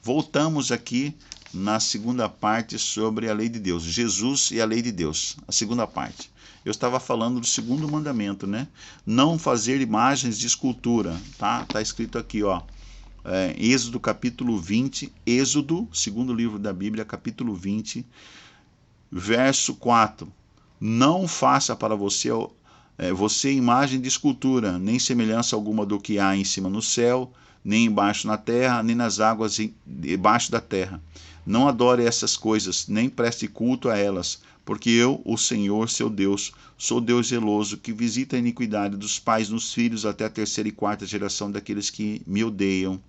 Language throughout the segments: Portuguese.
Voltamos aqui na segunda parte sobre a lei de Deus. Jesus e a lei de Deus. A segunda parte. Eu estava falando do segundo mandamento, né? Não fazer imagens de escultura, tá? Tá escrito aqui, ó. Êxodo capítulo 20, Êxodo, segundo livro da Bíblia, capítulo 20, verso 4. Não faça para você imagem de escultura, nem semelhança alguma do que há em cima no céu, nem embaixo na terra, nem nas águas debaixo da terra. Não adore essas coisas, nem preste culto a elas, porque eu, o Senhor, seu Deus, sou Deus zeloso, que visita a iniquidade dos pais nos filhos até a terceira e quarta geração daqueles que me odeiam.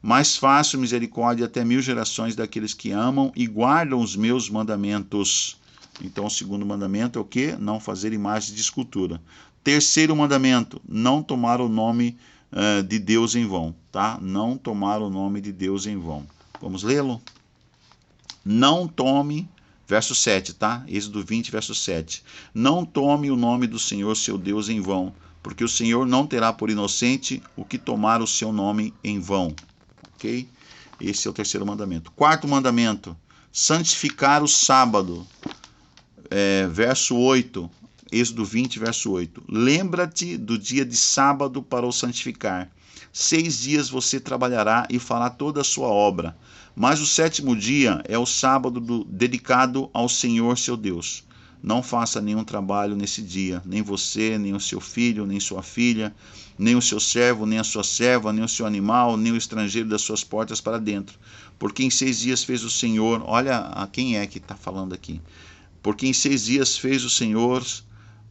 Mas faço misericórdia até 1000 gerações daqueles que amam e guardam os meus mandamentos. Então, o segundo mandamento é o quê? Não fazer imagens de escultura. Terceiro mandamento, não tomar o nome de Deus em vão, tá? Não tomar o nome de Deus em vão. Vamos lê-lo? Não tome, verso 7, tá? Êxodo 20, verso 7. Não tome o nome do Senhor, seu Deus, em vão, porque o Senhor não terá por inocente o que tomar o seu nome em vão. Ok? Esse é o terceiro mandamento. Quarto mandamento, santificar o sábado. Verso 8, Êxodo 20, verso 8. Lembra-te do dia de sábado para o santificar. 6 dias você trabalhará e fará toda a sua obra. Mas o sétimo dia é o sábado dedicado ao Senhor seu Deus. Não faça nenhum trabalho nesse dia, nem você, nem o seu filho, nem sua filha, nem o seu servo, nem a sua serva, nem o seu animal, nem o estrangeiro das suas portas para dentro. Porque em 6 dias fez o Senhor, olha a quem é que está falando aqui. Porque em 6 dias fez o Senhor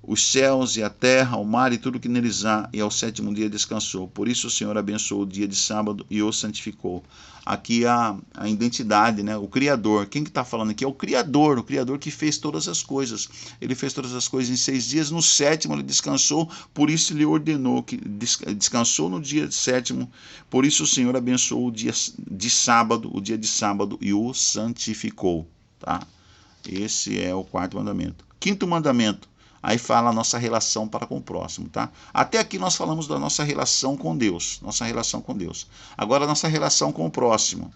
os céus e a terra, o mar e tudo que neles há, e ao sétimo dia descansou. Por isso o Senhor abençoou o dia de sábado e o santificou. Aqui a identidade, né? O Criador. Quem que está falando aqui? É o Criador que fez todas as coisas. Ele fez todas as coisas em 6 dias, no sétimo ele descansou, por isso ele ordenou que descansou no dia sétimo, por isso o Senhor abençoou o dia de sábado, e o santificou. Tá? Esse é o quarto mandamento. Quinto mandamento. Aí fala a nossa relação para com o próximo, tá? Até aqui nós falamos da nossa relação com Deus. Agora a nossa relação com o próximo.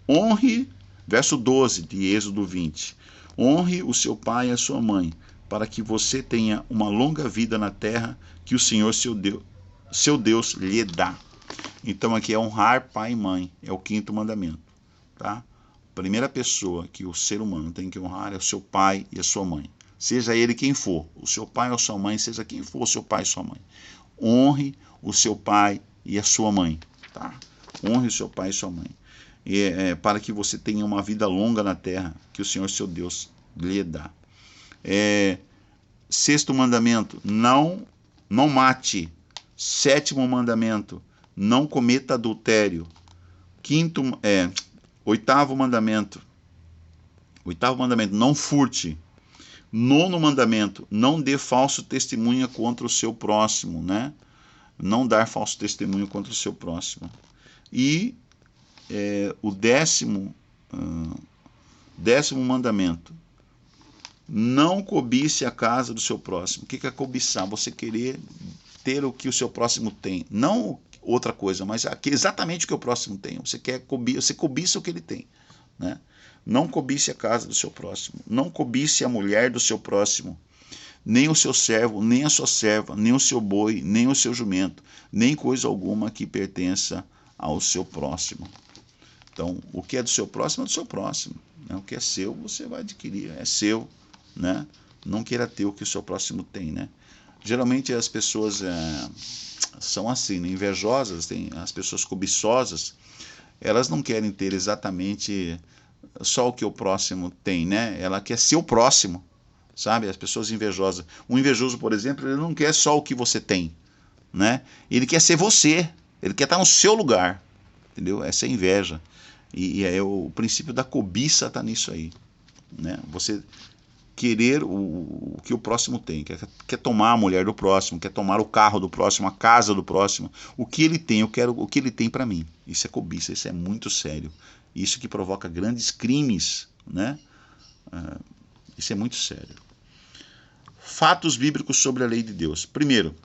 Honre, verso 12 de Êxodo 20. Honre o seu pai e a sua mãe, para que você tenha uma longa vida na terra que o Senhor, seu Deus lhe dá. Então aqui é honrar pai e mãe. É o quinto mandamento, tá? A primeira pessoa que o ser humano tem que honrar é o seu pai e a sua mãe. Seja ele quem for, o seu pai ou a sua mãe, seja quem for o seu pai e sua mãe. Honre o seu pai e a sua mãe. Tá? Honre o seu pai e sua mãe. Para que você tenha uma vida longa na terra que o Senhor, seu Deus, lhe dá. Sexto mandamento, não mate. Sétimo mandamento, não cometa adultério. Oitavo mandamento, não furte. Nono mandamento, não dê falso testemunho contra o seu próximo, né? Não dar falso testemunho contra o seu próximo. E o décimo mandamento, não cobice a casa do seu próximo. O que é cobiçar? Você querer ter o que o seu próximo tem. Não outra coisa, mas exatamente o que o próximo tem. Você cobiça o que ele tem, né? Não cobice a casa do seu próximo. Não cobice a mulher do seu próximo. Nem o seu servo, nem a sua serva, nem o seu boi, nem o seu jumento, nem coisa alguma que pertença ao seu próximo. Então, o que é do seu próximo é do seu próximo. Né? O que é seu, você vai adquirir. É seu, né? Não queira ter o que o seu próximo tem, né? Geralmente as pessoas são assim, né? Invejosas, as pessoas cobiçosas, elas não querem ter exatamente só o que o próximo tem, né? Ela quer ser o próximo, sabe? As pessoas invejosas. Um invejoso, por exemplo, ele não quer só o que você tem, né? Ele quer ser você, ele quer estar no seu lugar, entendeu? Essa é a inveja. E o princípio da cobiça está nisso aí, né? Você querer o que o próximo tem, quer tomar a mulher do próximo, quer tomar o carro do próximo, a casa do próximo, o que ele tem, eu quero o que ele tem para mim. Isso é cobiça, isso é muito sério. Isso que provoca grandes crimes, né? Isso é muito sério. Fatos bíblicos sobre a lei de Deus. Primeiro,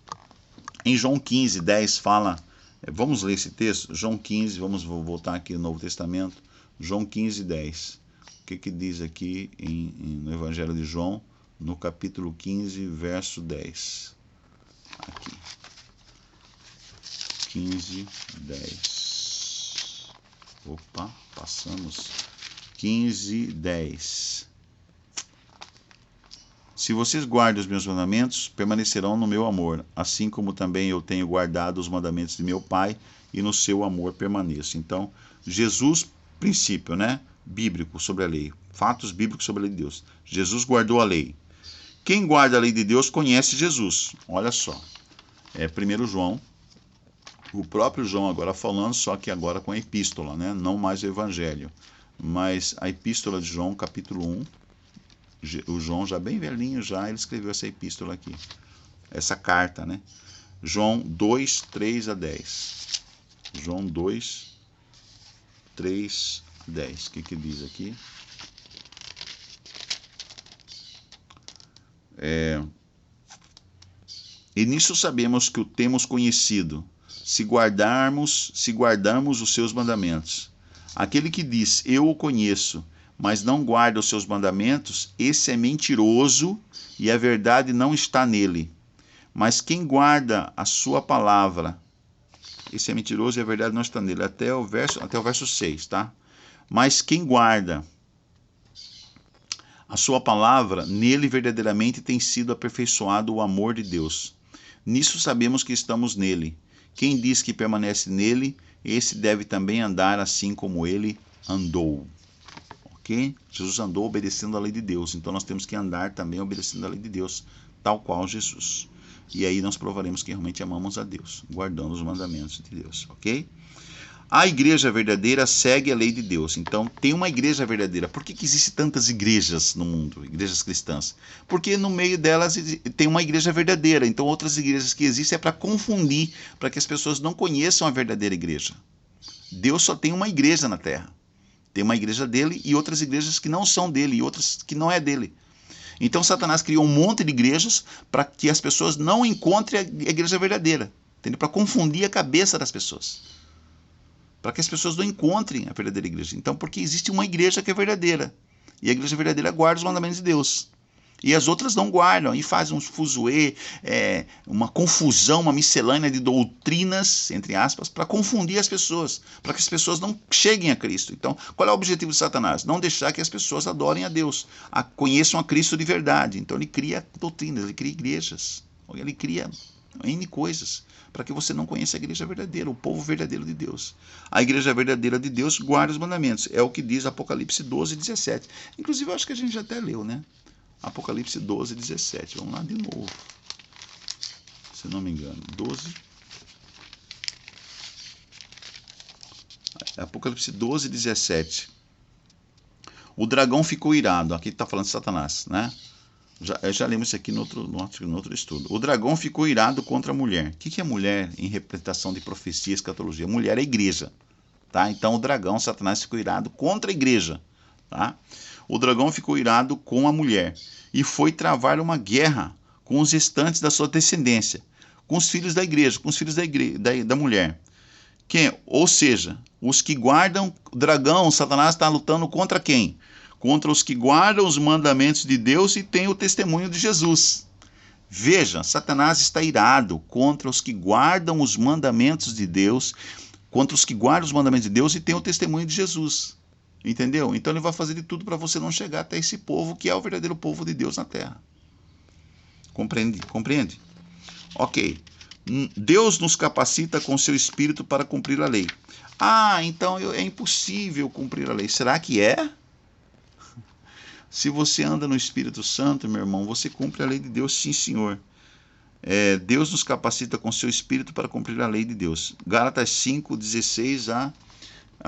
em João 15, 10 fala Vamos ler esse texto? João 15, vamos voltar aqui no Novo Testamento. João 15, 10. O que diz aqui no Evangelho de João, no capítulo 15, verso 10. Aqui. 15, 10. Opa, passamos. 15, 10. Se vocês guardam os meus mandamentos, permanecerão no meu amor, assim como também eu tenho guardado os mandamentos de meu Pai, e no seu amor permaneço. Então, Jesus, princípio, né? Bíblico sobre a lei. Fatos bíblicos sobre a lei de Deus. Jesus guardou a lei. Quem guarda a lei de Deus conhece Jesus. Olha só. 1 João. O próprio João agora falando, só que agora com a epístola, né? Não mais o evangelho. Mas a epístola de João, capítulo 1. O João, já bem velhinho, ele escreveu essa epístola aqui. Essa carta, né? João 2, 3 a 10. João 2, 3 a 10. O que diz aqui? E nisso sabemos que o temos conhecido, se guardarmos os seus mandamentos. Aquele que diz, eu o conheço, mas não guarda os seus mandamentos, esse é mentiroso e a verdade não está nele. Mas quem guarda a sua palavra, esse é mentiroso e a verdade não está nele. Até o verso 6, tá? Mas quem guarda a sua palavra, nele verdadeiramente tem sido aperfeiçoado o amor de Deus. Nisso sabemos que estamos nele. Quem diz que permanece nele, esse deve também andar assim como ele andou. Ok? Jesus andou obedecendo a lei de Deus, então nós temos que andar também obedecendo a lei de Deus, tal qual Jesus. E aí nós provaremos que realmente amamos a Deus, guardando os mandamentos de Deus, ok? A igreja verdadeira segue a lei de Deus. Então, tem uma igreja verdadeira. Por que existem tantas igrejas no mundo, igrejas cristãs? Porque no meio delas tem uma igreja verdadeira. Então, outras igrejas que existem é para confundir, para que as pessoas não conheçam a verdadeira igreja. Deus só tem uma igreja na terra. Tem uma igreja dele e outras igrejas que não são dele e outras que não é dele. Então Satanás criou um monte de igrejas para que as pessoas não encontrem a igreja verdadeira, para confundir a cabeça das pessoas, para que as pessoas não encontrem a verdadeira igreja. Então, porque existe uma igreja que é verdadeira, e a igreja verdadeira guarda os mandamentos de Deus. E as outras não guardam, e fazem um fuzuê, uma confusão, uma miscelânea de doutrinas, entre aspas, para confundir as pessoas, para que as pessoas não cheguem a Cristo. Então, qual é o objetivo de Satanás? Não deixar que as pessoas adorem a Deus, conheçam a Cristo de verdade. Então, ele cria doutrinas, ele cria igrejas, ele cria N coisas, para que você não conheça a igreja verdadeira, o povo verdadeiro de Deus. A igreja verdadeira de Deus guarda os mandamentos, é o que diz Apocalipse 12, 17. Inclusive, eu acho que a gente já até leu, né? Apocalipse 12, 17. Vamos lá de novo. Se não me engano. 12. Apocalipse 12, 17. O dragão ficou irado. Aqui está falando de Satanás, né? Já lemos isso aqui no outro estudo. O dragão ficou irado contra a mulher. O que é mulher em representação de profecia e escatologia? Mulher é a igreja. Tá? Então o dragão, Satanás, ficou irado contra a igreja. Tá? O dragão ficou irado com a mulher e foi travar uma guerra com os restantes da sua descendência, com os filhos da igreja, com os filhos da mulher. Ou seja, os que guardam o dragão, Satanás está lutando contra quem? Contra os que guardam os mandamentos de Deus e têm o testemunho de Jesus. Veja, Satanás está irado contra os que guardam os mandamentos de Deus, contra os que guardam os mandamentos de Deus e têm o testemunho de Jesus. Entendeu? Então ele vai fazer de tudo para você não chegar até esse povo que é o verdadeiro povo de Deus na terra. Compreende? Ok. Deus nos capacita com seu Espírito para cumprir a lei. Então é impossível cumprir a lei. Será que é? Se você anda no Espírito Santo, meu irmão, você cumpre a lei de Deus, sim, senhor. Deus nos capacita com seu Espírito para cumprir a lei de Deus. Gálatas 5, 16 a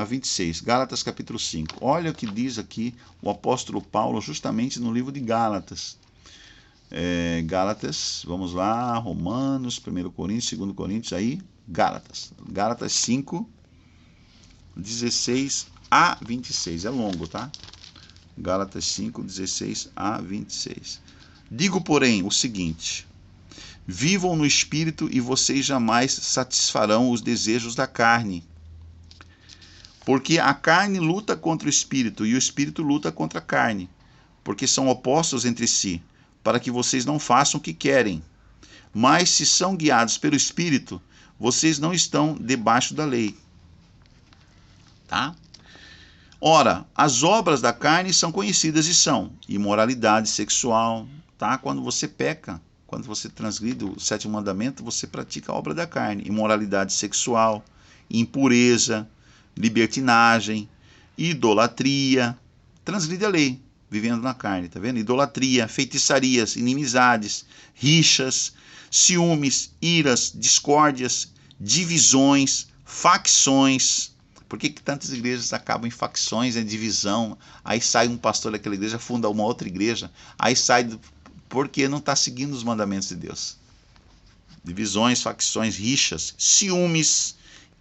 26. Gálatas capítulo 5. Olha o que diz aqui o apóstolo Paulo justamente no livro de Gálatas. Gálatas, vamos lá, Romanos, 1 Coríntios, 2 Coríntios, aí, Gálatas. Gálatas 5, 16 a 26. É longo, tá? Gálatas 5, 16 a 26. Digo, porém, o seguinte: Vivam no Espírito e vocês jamais satisfarão os desejos da carne. Porque a carne luta contra o Espírito e o Espírito luta contra a carne, porque são opostos entre si, para que vocês não façam o que querem. Mas se são guiados pelo Espírito, vocês não estão debaixo da lei. Tá? Ora, as obras da carne são conhecidas e são imoralidade sexual, tá? Quando você peca, quando você transgride o 7º mandamento, você pratica a obra da carne. Imoralidade sexual, impureza, libertinagem, idolatria, transgride a lei, vivendo na carne, tá vendo? Idolatria, feitiçarias, inimizades, rixas, ciúmes, iras, discórdias, divisões, facções. Por que tantas igrejas acabam em facções, em divisão? Aí sai um pastor daquela igreja, funda uma outra igreja, aí sai porque não está seguindo os mandamentos de Deus. Divisões, facções, rixas, ciúmes,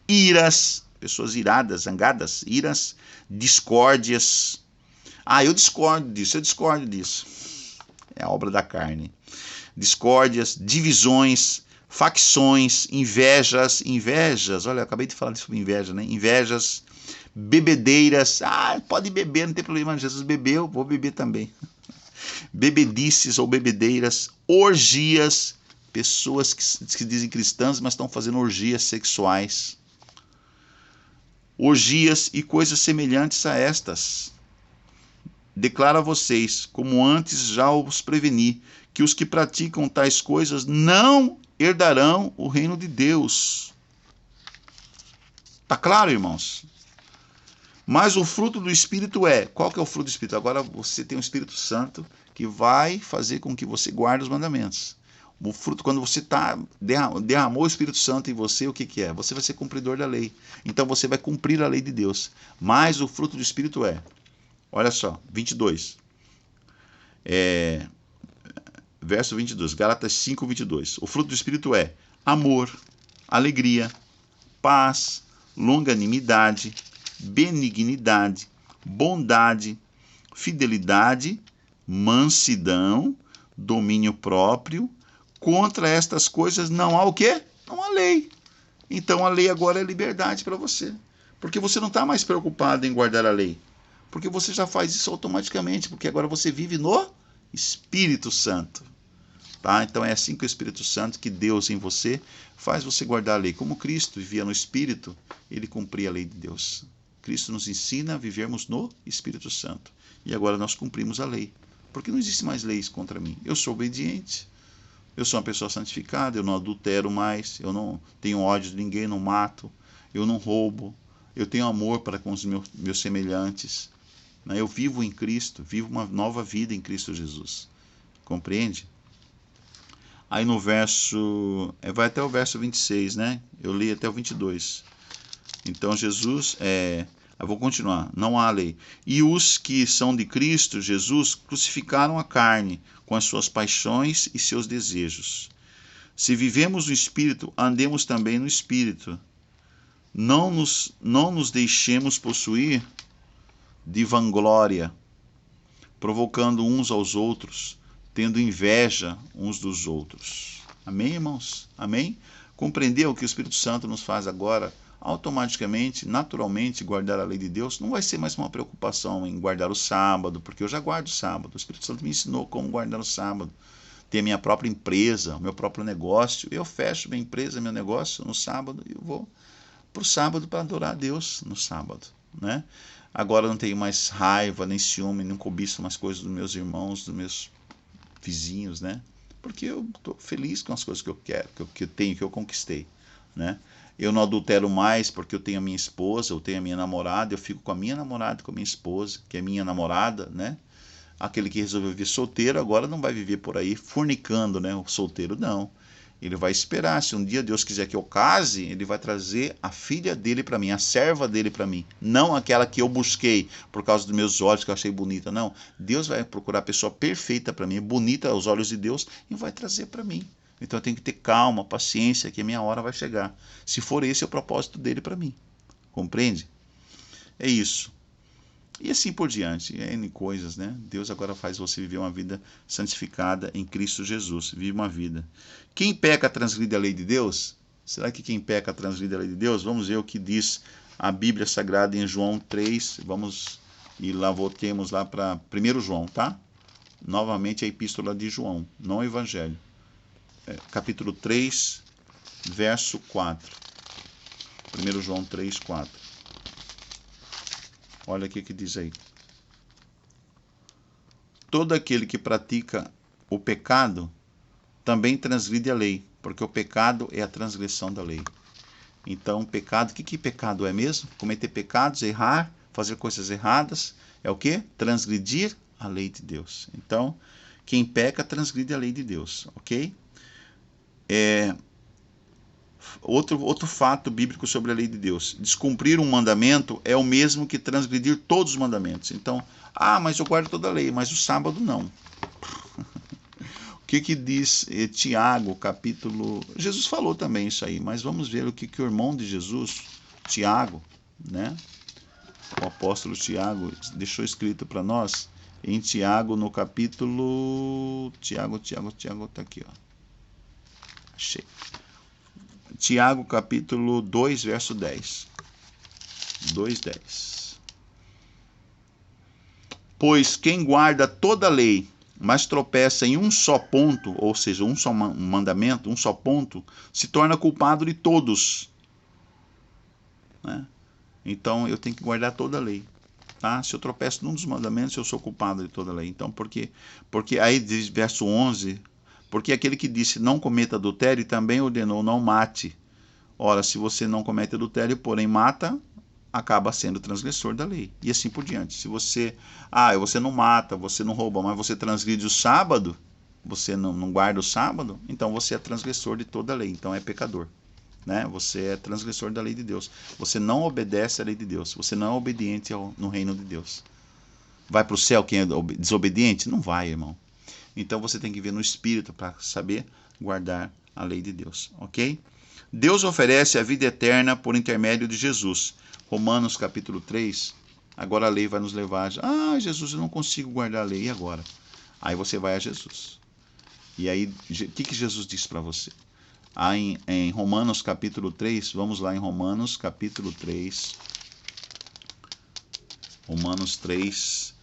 iras, pessoas iradas, zangadas, iras, discórdias. Eu discordo disso. É a obra da carne. Discórdias, divisões, facções, invejas, olha, eu acabei de falar sobre inveja, né? Invejas, bebedeiras, pode beber, não tem problema, Jesus bebeu, vou beber também. Bebedices ou bebedeiras, orgias, pessoas que dizem cristãs, mas estão fazendo orgias sexuais. Orgias e coisas semelhantes a estas. Declaro a vocês, como antes já os preveni, que os que praticam tais coisas não herdarão o reino de Deus. Tá claro, irmãos? Mas o fruto do Espírito é... Qual que é o fruto do Espírito? Agora você tem o Espírito Santo que vai fazer com que você guarde os mandamentos. O fruto, quando você derramou o Espírito Santo em você, o que é? Você vai ser cumpridor da lei. Então você vai cumprir a lei de Deus. Mas o fruto do Espírito é... Olha só, 22. Verso 22, Gálatas 5, 22. O fruto do Espírito é amor, alegria, paz, longanimidade, benignidade, bondade, fidelidade, mansidão, domínio próprio. Contra estas coisas não há o quê? Não há lei. Então a lei agora é liberdade para você. Porque você não está mais preocupado em guardar a lei. Porque você já faz isso automaticamente, porque agora você vive no Espírito Santo. Tá? Então é assim que o Espírito Santo, que Deus em você, faz você guardar a lei. Como Cristo vivia no Espírito, ele cumpria a lei de Deus. Cristo nos ensina a vivermos no Espírito Santo. E agora nós cumprimos a lei. Porque não existe mais leis contra mim. Eu sou obediente. Eu sou uma pessoa santificada, eu não adultero mais, eu não tenho ódio de ninguém, não mato, eu não roubo, eu tenho amor para com os meus semelhantes. Eu vivo em Cristo, vivo uma nova vida em Cristo Jesus. Compreende? Aí no verso... vai até o verso 26, né? Eu li até o 22. Então Jesus... eu vou continuar. Não há lei. E os que são de Cristo Jesus crucificaram a carne com as suas paixões e seus desejos. Se vivemos no Espírito, andemos também no Espírito. Não nos deixemos possuir de vanglória, provocando uns aos outros, tendo inveja uns dos outros. Amém, irmãos? Amém? Compreendeu o que o Espírito Santo nos faz agora? Automaticamente, naturalmente, guardar a lei de Deus não vai ser mais uma preocupação em guardar o sábado, porque eu já guardo o sábado. O Espírito Santo me ensinou como guardar o sábado. Ter a minha própria empresa, o meu próprio negócio. Eu fecho minha empresa, meu negócio no sábado e eu vou para o sábado para adorar a Deus no sábado, né? Agora eu não tenho mais raiva, nem ciúme, nem cobiço mais coisas dos meus irmãos, dos meus vizinhos, né? Porque eu estou feliz com as coisas que eu quero, que eu tenho, que eu conquistei, né? Eu não adultero mais porque eu tenho a minha esposa, eu tenho a minha namorada, eu fico com a minha namorada, com a minha esposa, que é minha namorada, né? Aquele que resolveu viver solteiro agora não vai viver por aí fornicando, né? O solteiro não. Ele vai esperar. Se um dia Deus quiser que eu case, ele vai trazer a filha dele para mim, a serva dele para mim. Não aquela que eu busquei por causa dos meus olhos, que eu achei bonita. Não. Deus vai procurar a pessoa perfeita para mim, bonita aos olhos de Deus, e vai trazer para mim. Então eu tenho que ter calma, paciência, que a minha hora vai chegar. Se for esse o propósito dele para mim. Compreende? É isso. E assim por diante, N coisas, né? Deus agora faz você viver uma vida santificada em Cristo Jesus. Vive uma vida. Quem peca transgride a lei de Deus? Será que quem peca transgride a lei de Deus? Vamos ver o que diz a Bíblia Sagrada em João 3. Vamos e lá voltemos lá para 1 João, tá? Novamente a epístola de João, não o Evangelho. Capítulo 3, verso 4. 1 João 3, 4. Olha o que diz aí. Todo aquele que pratica o pecado também transgride a lei, porque o pecado é a transgressão da lei. Então, pecado, o que pecado é mesmo? Cometer pecados, errar, fazer coisas erradas, é o quê? Transgredir a lei de Deus. Então, quem peca transgride a lei de Deus, ok? Outro fato bíblico sobre a lei de Deus. Descumprir um mandamento é o mesmo que transgredir todos os mandamentos. Então, mas eu guardo toda a lei, mas o sábado não. O que diz Tiago, capítulo... Jesus falou também isso aí, mas vamos ver o que o irmão de Jesus, Tiago, né? O apóstolo Tiago deixou escrito para nós em Tiago, no capítulo... Tiago, tá aqui, ó. Achei. Tiago, capítulo 2, verso 10. 2:10. Pois quem guarda toda a lei, mas tropeça em um só ponto, ou seja, um só mandamento, um só ponto, se torna culpado de todos. Né? Então, eu tenho que guardar toda a lei. Tá? Se eu tropeço num dos mandamentos, eu sou culpado de toda a lei. Então, porque aí diz verso 11, porque aquele que disse não cometa adultério também ordenou não mate. Ora, se você não comete adultério, porém mata, acaba sendo transgressor da lei. E assim por diante. Se você não mata, você não rouba, mas você transgride o sábado, você não guarda o sábado, então você é transgressor de toda a lei. Então é pecador. Né? Você é transgressor da lei de Deus. Você não obedece à lei de Deus. Você não é obediente no reino de Deus. Vai para o céu quem é desobediente? Não vai, irmão. Então você tem que ver no Espírito para saber guardar a lei de Deus. Ok? Deus oferece a vida eterna por intermédio de Jesus. Romanos capítulo 3. Agora a lei vai nos levar a... Jesus, eu não consigo guardar a lei. E agora? Aí você vai a Jesus. E aí, o que Jesus disse para você? Em Romanos capítulo 3, vamos lá em Romanos capítulo 3. Romanos 3,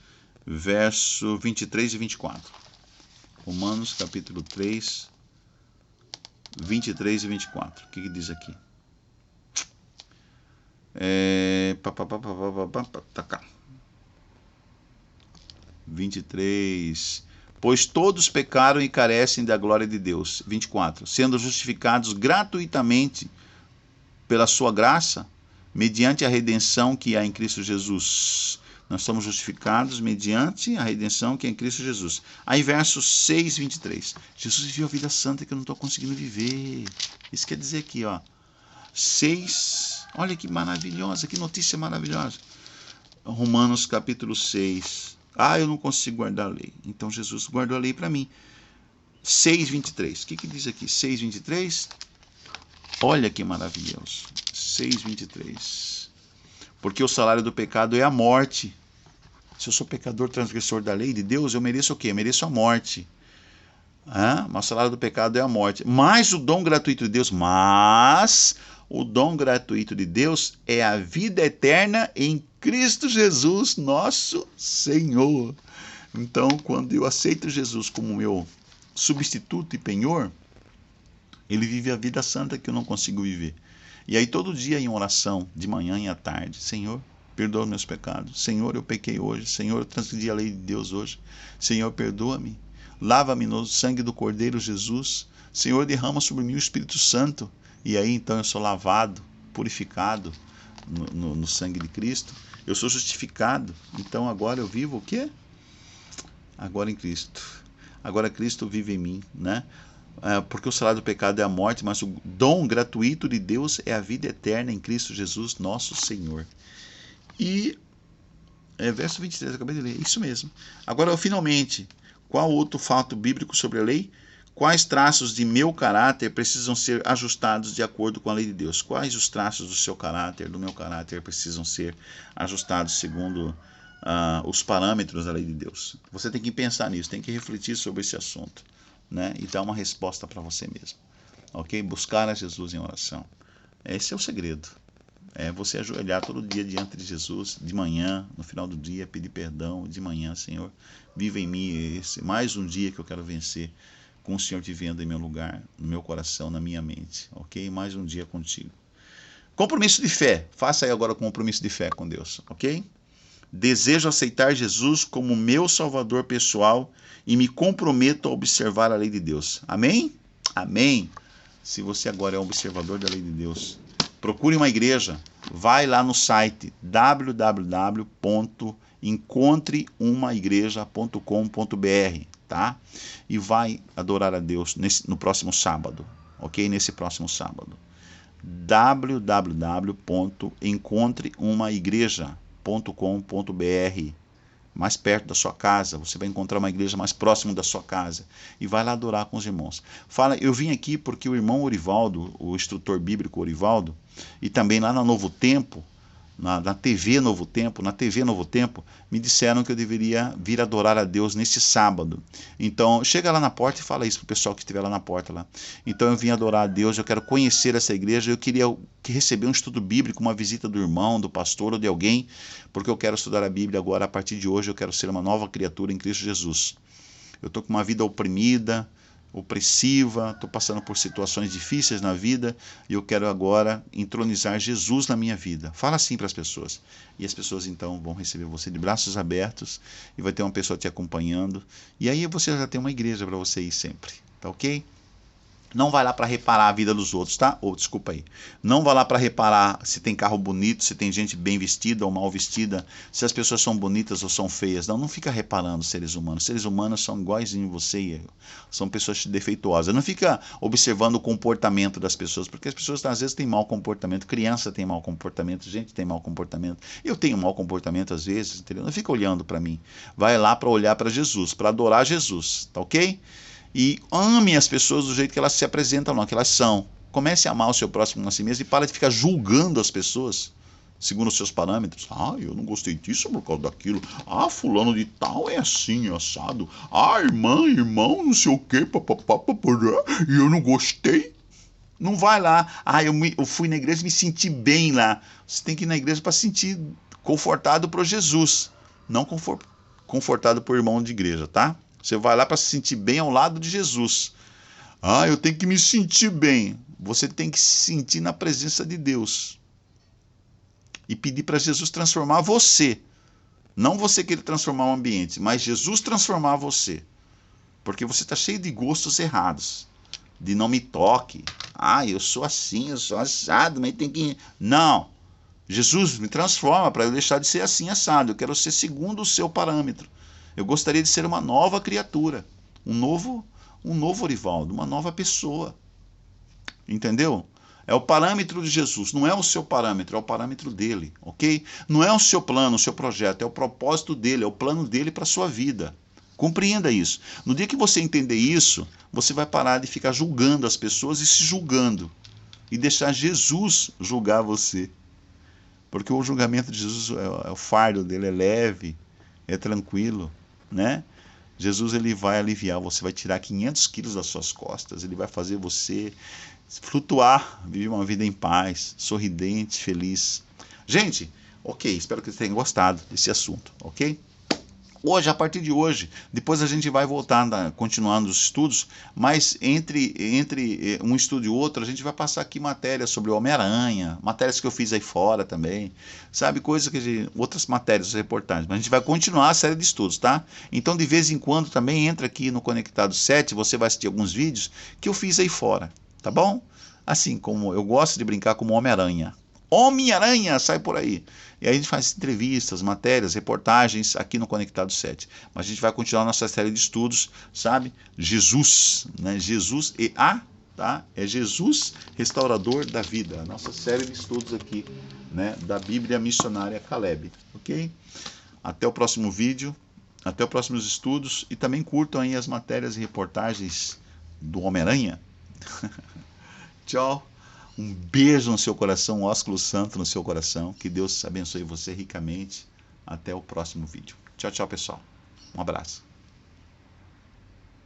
verso 23 e 24. Romanos capítulo 3, 23 e 24. O que diz aqui? Tá cá. 23. Pois todos pecaram e carecem da glória de Deus. 24. Sendo justificados gratuitamente pela sua graça, mediante a redenção que há em Cristo Jesus. Nós somos justificados mediante a redenção que é em Cristo Jesus. Aí verso 6, 23. Jesus viveu a vida santa que eu não estou conseguindo viver. Isso quer dizer aqui, ó. 6, olha que maravilhosa, que notícia maravilhosa. Romanos capítulo 6. Eu não consigo guardar a lei. Então Jesus guardou a lei para mim. 6:23. O que diz aqui? 6:23. Olha que maravilhoso. 6:23. Porque o salário do pecado é a morte. Se eu sou pecador transgressor da lei de Deus, eu mereço o quê? Eu mereço a morte. Mas o salário do pecado é a morte. Mas o dom gratuito de Deus, é a vida eterna em Cristo Jesus, nosso Senhor. Então, quando eu aceito Jesus como meu substituto e penhor, ele vive a vida santa que eu não consigo viver. E aí todo dia em oração, de manhã e à tarde, Senhor, perdoa meus pecados. Senhor, eu pequei hoje. Senhor, eu transgredi a lei de Deus hoje. Senhor, perdoa-me. Lava-me no sangue do Cordeiro Jesus. Senhor, derrama sobre mim o Espírito Santo. E aí então eu sou lavado, purificado no sangue de Cristo. Eu sou justificado. Então agora eu vivo o quê? Agora em Cristo. Agora Cristo vive em mim, né? Porque o salário do pecado é a morte, mas o dom gratuito de Deus é a vida eterna em Cristo Jesus, nosso Senhor. E verso 23, eu acabei de ler, isso mesmo. Agora, finalmente, qual outro fato bíblico sobre a lei? Quais traços de meu caráter precisam ser ajustados de acordo com a lei de Deus? Quais os traços do seu caráter, do meu caráter, precisam ser ajustados segundo os parâmetros da lei de Deus. Você tem que pensar nisso, tem que refletir sobre esse assunto, né? E dar uma resposta para você mesmo, ok? Buscar a Jesus em oração. Esse é o segredo. É você ajoelhar todo dia diante de Jesus, de manhã, no final do dia, pedir perdão, de manhã, Senhor, viva em mim esse mais um dia que eu quero vencer, com o Senhor te vendo em meu lugar, no meu coração, na minha mente, ok? Mais um dia contigo. Compromisso de fé. Faça aí agora o compromisso de fé com Deus, ok? Desejo aceitar Jesus como meu Salvador pessoal e me comprometo a observar a lei de Deus. Amém? Amém. Se você agora é um observador da lei de Deus, procure uma igreja. Vai lá no site www.encontreumaigreja.com.br, tá? E vai adorar a Deus no próximo sábado, ok? Nesse próximo sábado. www.encontreumaigreja.com.br, mais perto da sua casa. Você vai encontrar uma igreja mais próximo da sua casa e vai lá adorar com os irmãos. Fala, eu vim aqui porque o irmão Orivaldo, o instrutor bíblico Orivaldo, e também lá na Novo Tempo, na TV Novo Tempo, me disseram que eu deveria vir adorar a Deus nesse sábado. Então, chega lá na porta e fala isso pro pessoal que estiver lá na porta lá. Então, eu vim adorar a Deus, eu quero conhecer essa igreja, eu queria receber um estudo bíblico, uma visita do irmão, do pastor ou de alguém, porque eu quero estudar a Bíblia agora, a partir de hoje eu quero ser uma nova criatura em Cristo Jesus. Eu estou com uma vida oprimida, opressiva, estou passando por situações difíceis na vida e eu quero agora entronizar Jesus na minha vida. Fala assim para as pessoas. E as pessoas então vão receber você de braços abertos e vai ter uma pessoa te acompanhando. E aí você já tem uma igreja para você ir sempre, tá ok? Não vai lá para reparar a vida dos outros, tá? Ou desculpa aí. Não vai lá para reparar se tem carro bonito, se tem gente bem vestida ou mal vestida, se as pessoas são bonitas ou são feias. Não fica reparando seres humanos. Seres humanos são iguais em você e eu. São pessoas defeituosas. Não fica observando o comportamento das pessoas, porque as pessoas às vezes têm mau comportamento. Criança tem mau comportamento, gente tem mau comportamento. Eu tenho mau comportamento às vezes, entendeu? Não fica olhando para mim. Vai lá para olhar para Jesus, para adorar Jesus, tá ok? E ame as pessoas do jeito que elas se apresentam, não, que elas são. Comece a amar o seu próximo a si mesmo e para de ficar julgando as pessoas segundo os seus parâmetros. Ah, eu não gostei disso por causa daquilo. Ah, fulano de tal é assim, assado. Ah, irmão, não sei o quê, e eu não gostei. Não vai lá. Ah, eu fui na igreja e me senti bem lá. Você tem que ir na igreja para se sentir confortado por Jesus, não confortado por irmão de igreja, tá? Você vai lá para se sentir bem ao lado de Jesus. Ah, eu tenho que me sentir bem. Você tem que se sentir na presença de Deus. E pedir para Jesus transformar você. Não você querer transformar o ambiente, mas Jesus transformar você. Porque você está cheio de gostos errados. De não me toque. Ah, eu sou assim, eu sou assado, mas tem que... Não. Jesus me transforma para eu deixar de ser assim, assado. Eu quero ser segundo o seu parâmetro. Eu gostaria de ser uma nova criatura, um novo Orivaldo, uma nova pessoa. Entendeu? É o parâmetro de Jesus, não é o seu parâmetro, é o parâmetro dele, ok? Não é o seu plano, o seu projeto, é o propósito dele, é o plano dele para a sua vida. Compreenda isso. No dia que você entender isso, você vai parar de ficar julgando as pessoas e se julgando. E deixar Jesus julgar você. Porque o julgamento de Jesus, o fardo dele é leve, é tranquilo, né? Jesus ele vai aliviar, você vai tirar 500 quilos das suas costas, ele vai fazer você flutuar, viver uma vida em paz, sorridente, feliz. Gente, ok, espero que vocês tenham gostado desse assunto, ok? Hoje, a partir de hoje, depois a gente vai voltar, continuando os estudos, mas entre um estudo e outro, a gente vai passar aqui matérias sobre o Homem-Aranha, matérias que eu fiz aí fora também, sabe, coisas que outras matérias, reportagens, mas a gente vai continuar a série de estudos, tá? Então, de vez em quando, também entra aqui no Conectado 7, você vai assistir alguns vídeos que eu fiz aí fora, tá bom? Assim, como eu gosto de brincar como Homem-Aranha. Homem-Aranha, sai por aí. E aí a gente faz entrevistas, matérias, reportagens aqui no Conectado 7. Mas a gente vai continuar nossa série de estudos, sabe? Jesus, né? Jesus tá? É Jesus, restaurador da vida. A nossa série de estudos aqui, né? Da Bíblia Missionária Caleb, ok? Até o próximo vídeo, até os próximos estudos e também curtam aí as matérias e reportagens do Homem-Aranha. Tchau. Um beijo no seu coração, um ósculo santo no seu coração. Que Deus abençoe você ricamente. Até o próximo vídeo. Tchau, tchau, pessoal. Um abraço.